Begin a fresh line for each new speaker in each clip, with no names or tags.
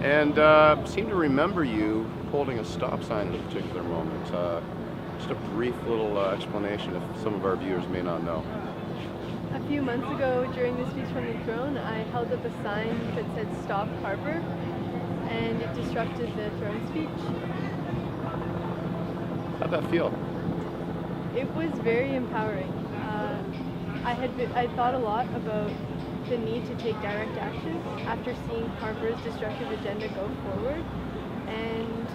And seem to remember you holding a stop sign at a particular moment. Just a brief little explanation if some of our viewers may not know.
A few months ago, during the speech from the throne, I held up a sign that said "Stop Harper," and it disrupted the throne speech.
How'd that feel?
It was very empowering. I thought a lot about the need to take direct action after seeing Harper's destructive agenda go forward, and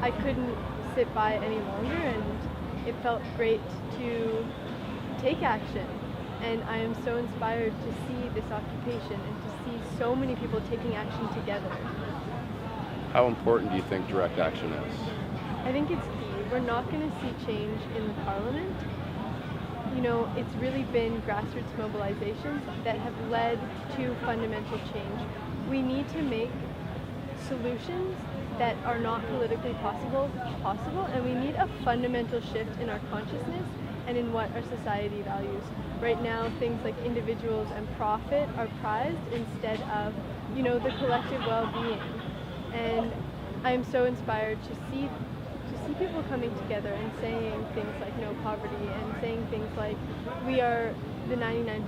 I couldn't sit by any longer, and it felt great to take action. And I am so inspired to see this occupation and to see so many people taking action together.
How important do you think direct action is?
I think it's key. We're not going to see change in the parliament. You know, it's really been grassroots mobilizations that have led to fundamental change. We need to make solutions that are not politically possible, and we need a fundamental shift in our consciousness and in what our society values. Right now, things like individuals and profit are prized instead of, you know, the collective well-being. And I'm so inspired to see people coming together and saying things like no poverty, and saying things like we are the 99%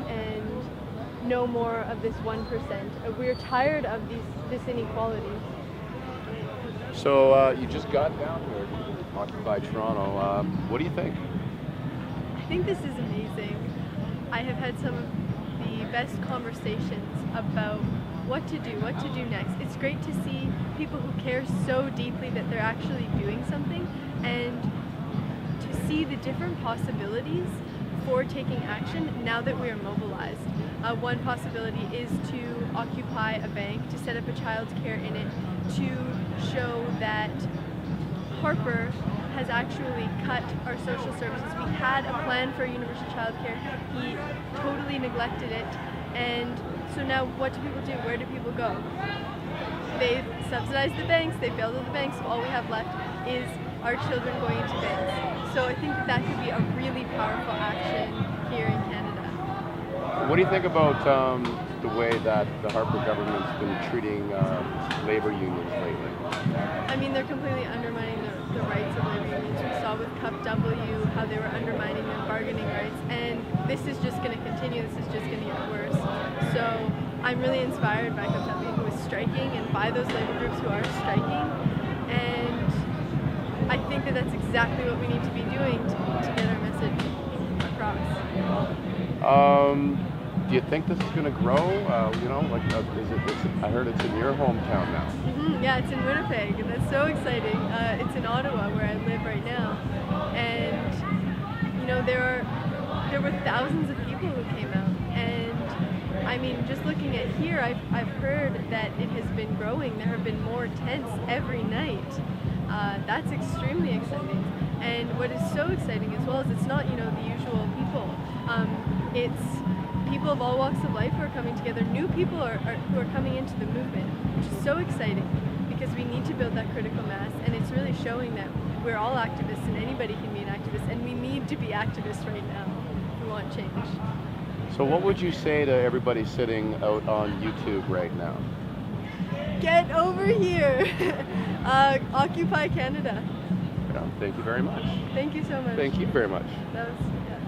and no more of this 1%. We're tired of this inequality.
So you just got down here to Occupy Toronto. What do you think?
I think this is amazing. I have had some of the best conversations about what to do next. It's great to see people who care so deeply that they're actually doing something, and to see the different possibilities for taking action now that we are mobilized. One possibility is to occupy a bank, to set up a child's care in it, to show that Harper has actually cut our social services. We had a plan for universal childcare. He totally neglected it. And so now what do people do? Where do people go? They've subsidized the banks, they've bailed out the banks, so all we have left is our children going into banks. So I think that could be a really powerful action here in Canada.
What do you think about the way that the Harper government's been treating labor unions lately?
I mean, they're completely undermining the rights of labor unions. We saw with Cup W how they were undermining their bargaining rights, and this is just going to continue. This is just going to get worse. So I'm really inspired by Cup W, who is striking, and by those labor groups who are striking, and I think that that's exactly what we need to be doing to get our message across.
Do you think this is going to grow? I heard it's in your hometown now.
Mm-hmm. Yeah, it's in Winnipeg, and that's so exciting. It's in Ottawa, where I live right now, and you know there were thousands of people who came out, and I mean, just looking at here, I've heard that it has been growing. There have been more tents every night. That's extremely exciting. And what is so exciting as well is it's not, you know, the usual people. It's people of all walks of life who are coming together. New people who are coming into the movement, which is so exciting because we need to build that critical mass, and it's really showing that we're all activists and anybody can be an activist, and we need to be activists right now if we want change.
So what would you say to everybody sitting out on YouTube right now?
Get over here! Occupy Canada.
Yeah, thank you very much.
Thank you so much.
Thank you very much.
That was, yeah.